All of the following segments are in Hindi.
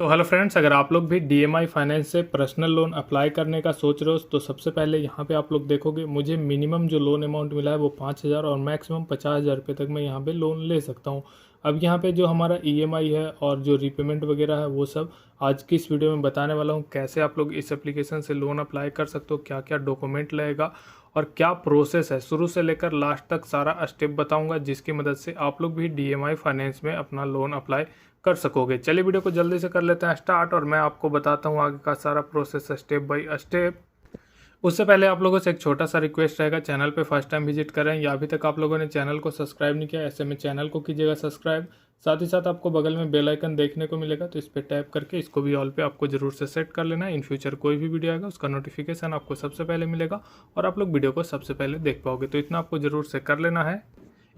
तो हेलो फ्रेंड्स, अगर आप लोग भी डीएमआई फाइनेंस से पर्सनल लोन अप्लाई करने का सोच रहे हो तो सबसे पहले यहाँ पे आप लोग देखोगे मुझे मिनिमम जो लोन अमाउंट मिला है वो 5,000 और मैक्सिमम 50,000 रुपये तक मैं यहाँ पे लोन ले सकता हूँ। अब यहाँ पे जो हमारा ईएमआई है और जो रीपेमेंट वगैरह है वो सब आज की इस वीडियो में बताने वाला हूँ। कैसे आप लोग इस एप्लीकेशन से लोन अप्लाई कर सकते हो, क्या क्या डॉक्यूमेंट लगेगा और क्या प्रोसेस है, शुरू से लेकर लास्ट तक सारा स्टेप बताऊंगा, जिसकी मदद से आप लोग भी डीएमआई फाइनेंस में अपना लोन अप्लाई कर सकोगे। चलिए वीडियो को जल्दी से कर लेते हैं स्टार्ट और मैं आपको बताता हूँ आगे का सारा प्रोसेस स्टेप बाय स्टेप। उससे पहले आप लोगों से एक छोटा सा रिक्वेस्ट रहेगा, चैनल पे फर्स्ट टाइम विजिट करें या अभी तक आप लोगों ने चैनल को सब्सक्राइब नहीं किया, ऐसे में चैनल को कीजिएगा सब्सक्राइब। साथ ही साथ आपको बगल में बेल आइकन देखने को मिलेगा, तो इस पर टैप करके इसको भी ऑल पे आपको जरूर से सेट कर लेना है। इन फ्यूचर कोई भी वीडियो आएगा उसका नोटिफिकेशन आपको सबसे पहले मिलेगा और आप लोग वीडियो को सबसे पहले देख पाओगे। तो इतना आपको जरूर से कर लेना है।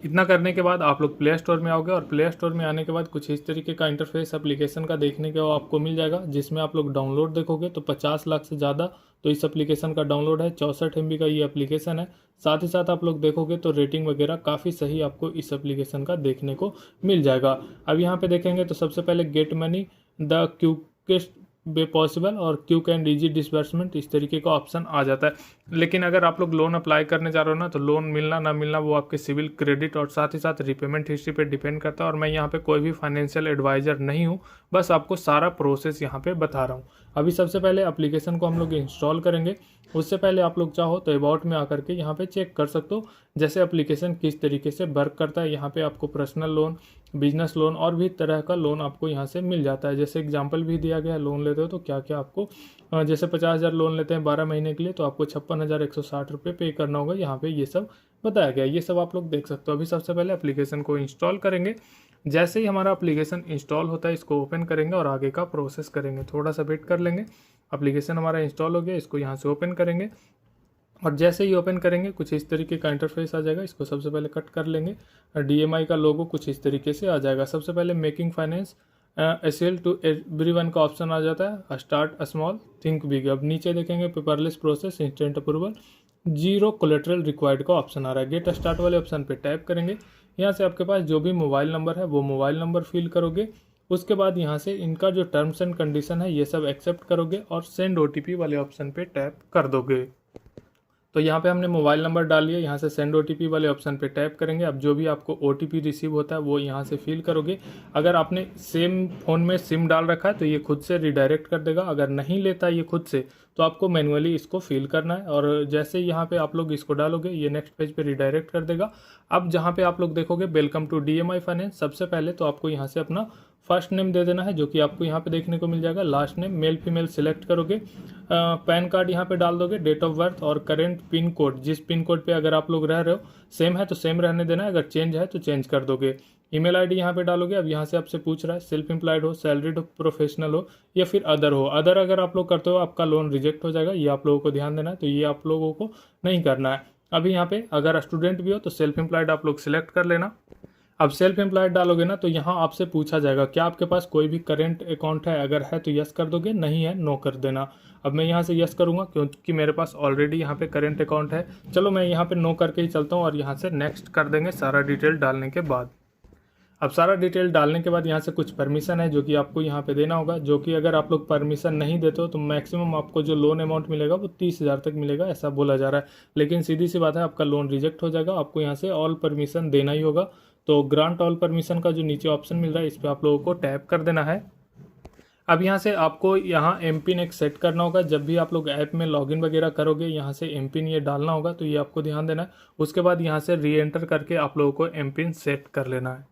इतना करने के बाद आप लोग प्ले स्टोर में आओगे और प्ले स्टोर में आने के बाद कुछ इस तरीके का इंटरफेस एप्लीकेशन का देखने के आपको मिल जाएगा, जिसमें आप लोग डाउनलोड देखोगे तो 50 लाख से ज़्यादा तो इस एप्लीकेशन का डाउनलोड है। 64 MB का ये एप्लीकेशन है। साथ ही साथ आप लोग देखोगे तो रेटिंग वगैरह काफ़ी सही आपको इस एप्लीकेशन का देखने को मिल जाएगा। अब यहाँ पे देखेंगे तो सबसे पहले get money the quickest way possible और क्विक एंड इजी डिसबर्समेंट, इस तरीके का ऑप्शन आ जाता है। लेकिन अगर आप लोग लोन अप्लाई करने जा रहे हो ना, तो लोन मिलना ना मिलना वो आपके सिविल क्रेडिट और साथ ही साथ रिपेमेंट हिस्ट्री पे डिपेंड करता है। और मैं यहाँ पे कोई भी फाइनेंशियल एडवाइज़र नहीं हूँ, बस आपको सारा प्रोसेस यहाँ पे बता रहा हूँ। अभी सबसे पहले एप्लीकेशन को हम लोग इंस्टॉल करेंगे। उससे पहले आप लोग चाहो तो अबाउट में आकर के यहाँ पे चेक कर सकते हो जैसे एप्लीकेशन किस तरीके से वर्क करता है। यहाँ पे आपको पर्सनल लोन, बिजनेस लोन और भी तरह का लोन आपको यहाँ से मिल जाता है। जैसे एग्जांपल भी दिया गया है, लोन लेते हो तो क्या क्या आपको, जैसे 50,000 लोन लेते हैं 12 महीने के लिए तो आपको 56,160 रुपये पे करना होगा। यहाँ पे ये सब बताया गया है, ये सब आप लोग देख सकते हो। अभी सबसे पहले एप्लीकेशन को इंस्टॉल करेंगे। जैसे ही हमारा एप्लीकेशन इंस्टॉल होता है इसको ओपन करेंगे और आगे का प्रोसेस करेंगे। थोड़ा सा वेट कर लेंगे। एप्लीकेशन हमारा इंस्टॉल हो गया, इसको यहाँ से ओपन करेंगे और जैसे ही ओपन करेंगे कुछ इस तरीके का इंटरफेस आ जाएगा। इसको सबसे पहले कट कर लेंगे। डीएमआई का लोगो कुछ इस तरीके से आ जाएगा। सबसे पहले making finance accessible to everyone का ऑप्शन आ जाता है। Start small think big. अब नीचे देखेंगे paperless process, instant approval, zero collateral required का ऑप्शन आ रहा है। गेट स्टार्ट वाले ऑप्शन पे टैप करेंगे। यहाँ से आपके पास जो भी मोबाइल नंबर है वो मोबाइल नंबर फिल करोगे। उसके बाद यहाँ से इनका जो टर्म्स एंड कंडीशन है ये सब एक्सेप्ट करोगे और सेंड ओटीपी वाले ऑप्शन पे टैप कर दोगे। तो यहाँ पे हमने मोबाइल नंबर डाल लिया, यहाँ से सेंड ओटीपी वाले ऑप्शन पे टैप करेंगे। अब जो भी आपको ओटीपी रिसीव होता है वो यहाँ से फिल करोगे। अगर आपने सेम फ़ोन में सिम डाल रखा है तो ये खुद से रिडायरेक्ट कर देगा। अगर नहीं लेता ये खुद से तो आपको मैनुअली इसको फिल करना है और जैसे ही यहाँ पे आप लोग इसको डालोगे ये नेक्स्ट पेज पे रिडायरेक्ट कर देगा। अब जहाँ पे आप लोग देखोगे वेलकम टू डीएमआई फाइनेंस, सबसे पहले तो आपको यहाँ से अपना फर्स्ट नेम दे देना है जो कि आपको यहाँ पे देखने को मिल जाएगा। Last name male female select करोगे। पैन कार्ड यहाँ पे डाल दोगे, डेट ऑफ बर्थ और करेंट पिन कोड, जिस पिन कोड पे अगर आप लोग रह रहे हो सेम है तो सेम रहने देना है, अगर चेंज है तो चेंज कर दोगे। ईमेल आईडी यहाँ पे डालोगे। अब यहाँ से आपसे पूछ रहा है सेल्फ एम्प्लॉयड हो, सैलरीड हो, प्रोफेशनल हो या फिर अदर हो। अदर अगर आप लोग करते हो आपका लोन रिजेक्ट हो जाएगा, ये आप लोगों को ध्यान देना है, तो ये आप लोगों को नहीं करना है। अभी यहाँ पे अगर स्टूडेंट भी हो तो सेल्फ एम्प्लॉयड आप लोग सिलेक्ट कर लेना। अब सेल्फ एम्प्लॉयड डालोगे ना तो यहाँ आपसे पूछा जाएगा क्या आपके पास कोई भी करेंट अकाउंट है, अगर है तो यस कर दोगे, नहीं है नो कर देना। अब मैं यहाँ से यस करूँगा क्योंकि मेरे पास ऑलरेडी यहाँ पे करेंट अकाउंट है। चलो मैं यहाँ पे नो करके ही चलता हूँ और यहाँ से नेक्स्ट कर देंगे सारा डिटेल डालने के बाद। अब सारा डिटेल डालने के बाद यहाँ से कुछ परमिशन है जो कि आपको यहाँ पे देना होगा, जो कि अगर आप लोग परमिशन नहीं देते हो तो मैक्सिमम आपको जो लोन अमाउंट मिलेगा वो 30,000 तक मिलेगा, ऐसा बोला जा रहा है। लेकिन सीधी सी बात है आपका लोन रिजेक्ट हो जाएगा, आपको यहाँ से ऑल परमिशन देना ही होगा। तो ग्रांट ऑल परमिशन का जो नीचे ऑप्शन मिल रहा है इस पर आप लोगों को टैप कर देना है। अब यहाँ से आपको यहाँ एम पिन एक सेट करना होगा। जब भी आप लोग ऐप में लॉगिन वगैरह करोगे यहाँ से एम पिन ये डालना होगा, तो ये आपको ध्यान देना है। उसके बाद यहाँ से री एंटर करके आप लोगों को एम पिन सेट कर लेना है।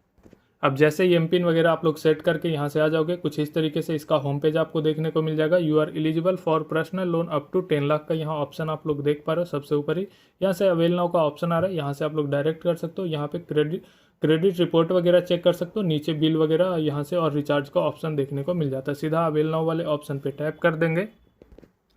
अब जैसे ही एम पिन वगैरह आप लोग सेट करके यहाँ से आ जाओगे कुछ इस तरीके से इसका होम पेज आपको देखने को मिल जाएगा। You are eligible for personal loan up to 10 lakh का यहाँ ऑप्शन आप लोग देख पा रहे हो सबसे ऊपर ही। यहाँ से अवेल नाउ का ऑप्शन आ रहा है, यहाँ से आप लोग डायरेक्ट कर सकते हो। यहाँ पे क्रेडिट रिपोर्ट वगैरह चेक कर सकते हो, नीचे बिल वगैरह यहाँ से और रिचार्ज का ऑप्शन देखने को मिल जाता है। सीधा अवेल नाउ वाले ऑप्शन पे टैप कर देंगे।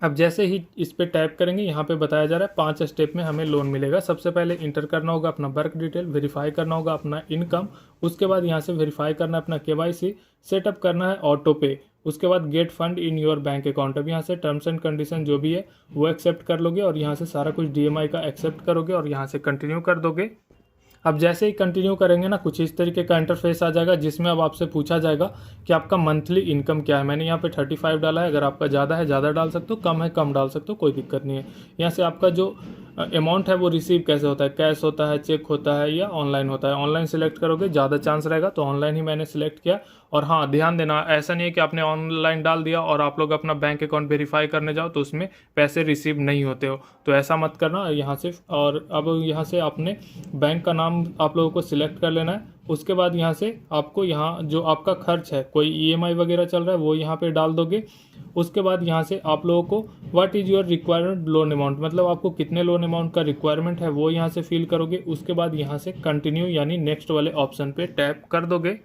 अब जैसे ही इस पे टैप करेंगे यहाँ पे बताया जा रहा है 5 स्टेप में हमें लोन मिलेगा। सबसे पहले इंटर करना होगा अपना वर्क डिटेल, वेरीफाई करना होगा अपना इनकम, उसके बाद यहाँ से वेरीफाई करना है अपना केवाईसी, सेटअप करना है ऑटो पे, उसके बाद get fund in your bank account. अब यहाँ से टर्म्स एंड कंडीशन जो भी है वो एक्सेप्ट कर लोगे और यहाँ से सारा कुछ डीएमआई का एक्सेप्ट करोगे और यहाँ से कंटिन्यू कर दोगे। अब जैसे ही कंटिन्यू करेंगे ना, कुछ इस तरीके का इंटरफेस आ जाएगा जिसमें अब आपसे पूछा जाएगा कि आपका मंथली इनकम क्या है। मैंने यहाँ पे 35 डाला है, अगर आपका ज़्यादा है ज़्यादा डाल सकते हो, कम है कम डाल सकते हो, कोई दिक्कत नहीं है। यहाँ से आपका जो अमाउंट है वो रिसीव कैसे होता है, कैश होता है, चेक होता है या ऑनलाइन होता है। ऑनलाइन सिलेक्ट करोगे ज़्यादा चांस रहेगा, तो ऑनलाइन ही मैंने सिलेक्ट किया। और हाँ, ध्यान देना, ऐसा नहीं है कि आपने ऑनलाइन डाल दिया और आप लोग अपना बैंक अकाउंट वेरीफाई करने जाओ तो उसमें पैसे रिसीव नहीं होते हो, तो ऐसा मत करना यहाँ से। और अब यहाँ से आपने बैंक का नाम आप लोगों को सिलेक्ट कर लेना है। उसके बाद यहाँ से आपको यहाँ जो आपका खर्च है, कोई ईएमआई वगैरह चल रहा है वो यहाँ पे डाल दोगे। उसके बाद यहाँ से आप लोगों को what is your required loan amount, मतलब आपको कितने लोन अमाउंट का रिक्वायरमेंट है वो यहाँ से फिल करोगे। उसके बाद यहाँ से कंटिन्यू यानी नेक्स्ट वाले ऑप्शन पे टैप कर दोगे।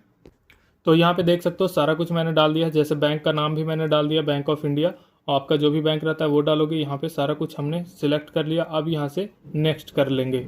तो यहाँ पे देख सकते हो सारा कुछ मैंने डाल दिया, जैसे बैंक का नाम भी मैंने डाल दिया, बैंक ऑफ इंडिया। आपका जो भी बैंक रहता है वो डालोगे। यहाँ पे सारा कुछ हमने सिलेक्ट कर लिया। अब यहाँ से नेक्स्ट कर लेंगे।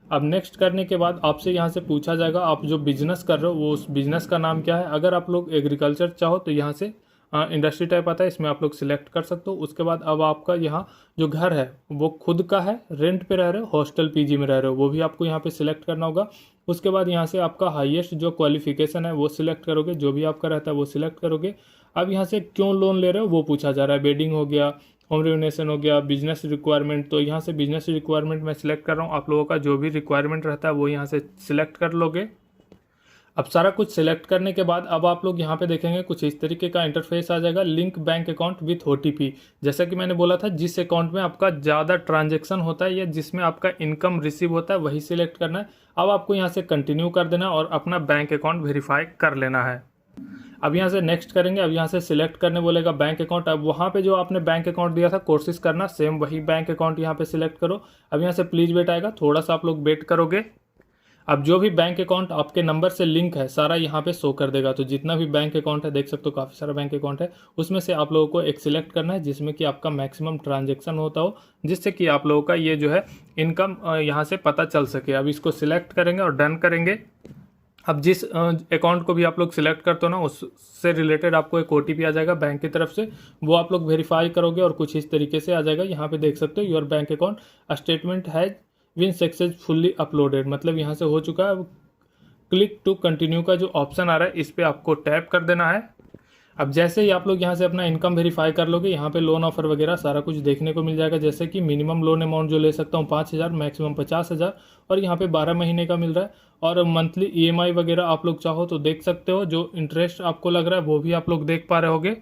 अब नेक्स्ट करने के बाद आपसे यहाँ से पूछा जाएगा आप जो बिजनेस कर रहे हो वो उस बिजनेस का नाम क्या है। अगर आप लोग एग्रीकल्चर चाहो तो यहाँ से इंडस्ट्री टाइप आता है, इसमें आप लोग सिलेक्ट कर सकते हो। उसके बाद अब आपका यहाँ जो घर है वो खुद का है, रेंट पे रह रहे हो, हॉस्टल पीजी में रह रहे हो, वो भी आपको यहाँ पे सिलेक्ट करना होगा। उसके बाद यहाँ से आपका हाईएस्ट जो क्वालिफिकेशन है वो सिलेक्ट करोगे, जो भी आपका रहता है वो सिलेक्ट करोगे। अब यहाँ से क्यों लोन ले रहे हो वो पूछा जा रहा है, बेडिंग हो गया, होम रेनोवेशन हो गया, बिजनेस रिक्वायरमेंट। तो यहाँ से बिजनेस रिक्वायरमेंट मैं सिलेक्ट कर रहा हूँ। आप लोगों का जो भी रिक्वायरमेंट रहता है वो यहाँ से सिलेक्ट कर लोगे। अब सारा कुछ सिलेक्ट करने के बाद अब आप लोग यहाँ पे देखेंगे कुछ इस तरीके का इंटरफेस आ जाएगा, link bank account with OTP. जैसा कि मैंने बोला था, जिस अकाउंट में आपका ज़्यादा ट्रांजैक्शन होता है या जिसमें आपका इनकम रिसीव होता है वही सिलेक्ट करना है। अब आपको यहाँ से कंटिन्यू कर देना और अपना बैंक अकाउंट वेरीफाई कर लेना है। अब यहाँ से नेक्स्ट करेंगे। अब यहाँ से सिलेक्ट करने बोलेगा बैंक अकाउंट। अब वहाँ पे जो आपने बैंक अकाउंट दिया था कोशिश करना सेम वही बैंक अकाउंट यहाँ पे सिलेक्ट करो। अब यहाँ से प्लीज़ वेट आएगा, थोड़ा सा आप लोग वेट करोगे। अब जो भी बैंक अकाउंट आपके नंबर से लिंक है सारा यहाँ पे शो कर देगा। तो जितना भी बैंक अकाउंट है, देख सकते हो काफ़ी सारा बैंक अकाउंट है, उसमें से आप लोगों को एक सिलेक्ट करना है जिसमें कि आपका मैक्सिमम ट्रांजैक्शन होता हो, जिससे कि आप लोगों का ये जो है इनकम यहाँ से पता चल सके। अब इसको सिलेक्ट करेंगे और डन करेंगे। अब जिस अकाउंट को भी आप लोग सिलेक्ट करते हो ना, उससे रिलेटेड आपको एक ओटीपी आ जाएगा बैंक की तरफ से, वो आप लोग वेरीफाई करोगे और कुछ इस तरीके से आ जाएगा। यहाँ पे देख सकते हो your bank account statement has been successfully uploaded, मतलब यहाँ से हो चुका है। क्लिक टू कंटिन्यू का जो ऑप्शन आ रहा है इस पर आपको टैप कर देना है। अब जैसे ही आप लोग यहाँ से अपना इनकम वेरीफाई कर लोगे, यहाँ पे लोन ऑफर वगैरह सारा कुछ देखने को मिल जाएगा। जैसे कि मिनिमम लोन अमाउंट जो ले सकता हूँ 5,000, मैक्सिमम 50,000, और यहाँ पे 12 महीने का मिल रहा है। और मंथली ईएमआई वगैरह आप लोग चाहो तो देख सकते हो, जो इंटरेस्ट आपको लग रहा है वो भी आप लोग देख पा रहे होगे।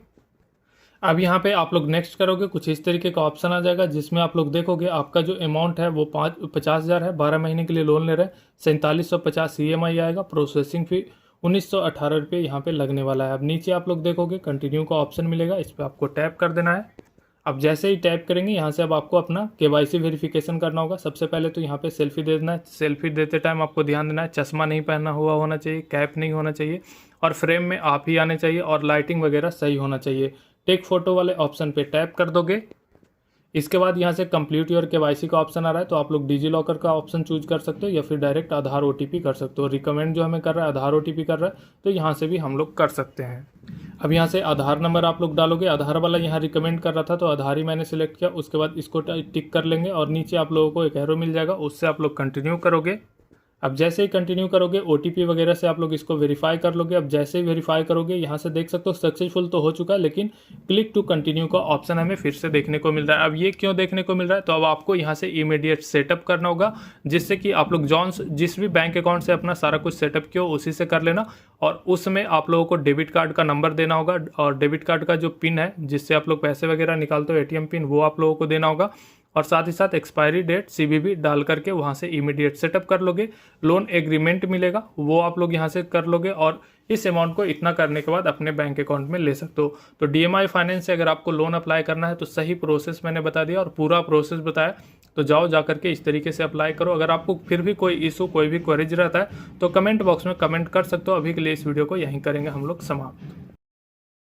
अब यहाँ पे आप लोग नेक्स्ट करोगे, कुछ इस तरीके का ऑप्शन आ जाएगा जिसमें आप लोग देखोगे आपका जो अमाउंट है वो 50,000 है, 12 महीने के लिए लोन ले रहे हैं, 4750 ईएमआई आएगा, प्रोसेसिंग फी 1918 रुपये यहाँ पे लगने वाला है। अब नीचे आप लोग देखोगे कंटिन्यू का ऑप्शन मिलेगा, इस पर आपको टैप कर देना है। अब जैसे ही टैप करेंगे यहाँ से अब आपको अपना केवाईसी वेरिफिकेशन करना होगा। सबसे पहले तो यहाँ पे सेल्फी दे देना है। सेल्फी देते टाइम आपको ध्यान देना है चश्मा नहीं पहना हुआ होना चाहिए, कैप नहीं होना चाहिए, और फ्रेम में आप ही आने चाहिए, और लाइटिंग वगैरह सही होना चाहिए। टेक फोटो वाले ऑप्शन पे टैप कर दोगे। इसके बाद यहाँ से कंप्लीट योर केवाईसी का ऑप्शन आ रहा है, तो आप लोग डिजी लॉकर का ऑप्शन चूज कर सकते हो या फिर डायरेक्ट आधार ओटीपी कर सकते हो। रिकमेंड जो हमें कर रहा है आधार ओटीपी कर रहा है, तो यहाँ से भी हम लोग कर सकते हैं। अब यहाँ से आधार नंबर आप लोग डालोगे। आधार वाला यहाँ रिकमेंड कर रहा था तो आधार ही मैंने सिलेक्ट किया। उसके बाद इसको टिक कर लेंगे और नीचे आप लोगों को एक एरो मिल जाएगा, उससे आप लोग कंटिन्यू करोगे। अब जैसे ही कंटिन्यू करोगे ओटीपी वगैरह से आप लोग इसको वेरीफाई कर लोगे। अब जैसे ही वेरीफाई करोगे यहाँ से देख सकते हो सक्सेसफुल तो हो चुका है, लेकिन क्लिक टू कंटिन्यू का ऑप्शन हमें फिर से देखने को मिल रहा है। अब ये क्यों देखने को मिल रहा है, तो अब आपको यहाँ से इमीडिएट सेटअप करना होगा, जिससे कि आप लोग जिस भी बैंक अकाउंट से अपना सारा कुछ सेटअप किया उसी से कर लेना। और उसमें आप लोगों को डेबिट कार्ड का नंबर देना होगा, और डेबिट कार्ड का जो पिन है जिससे आप लोग पैसे वगैरह निकालते हो, एटीएम पिन, वो आप लोगों को देना होगा। और साथ ही साथ एक्सपायरी डेट सीवीवी डाल करके वहाँ से इमीडिएट सेटअप कर लोगे। लोन एग्रीमेंट मिलेगा, वो आप लोग यहाँ से कर लोगे, और इस अमाउंट को इतना करने के बाद अपने बैंक अकाउंट में ले सकते हो। तो डीएमआई फाइनेंस से अगर आपको लोन अप्लाई करना है तो सही प्रोसेस मैंने बता दिया और पूरा प्रोसेस बताया, तो जाओ जा करके इस तरीके से अप्लाई करो। अगर आपको फिर भी कोई इशू, कोई भी क्वेरीज रहता है तो कमेंट बॉक्स में कमेंट कर सकते हो। अभी के लिए इस वीडियो को यहीं करेंगे हम लोग समाप्त।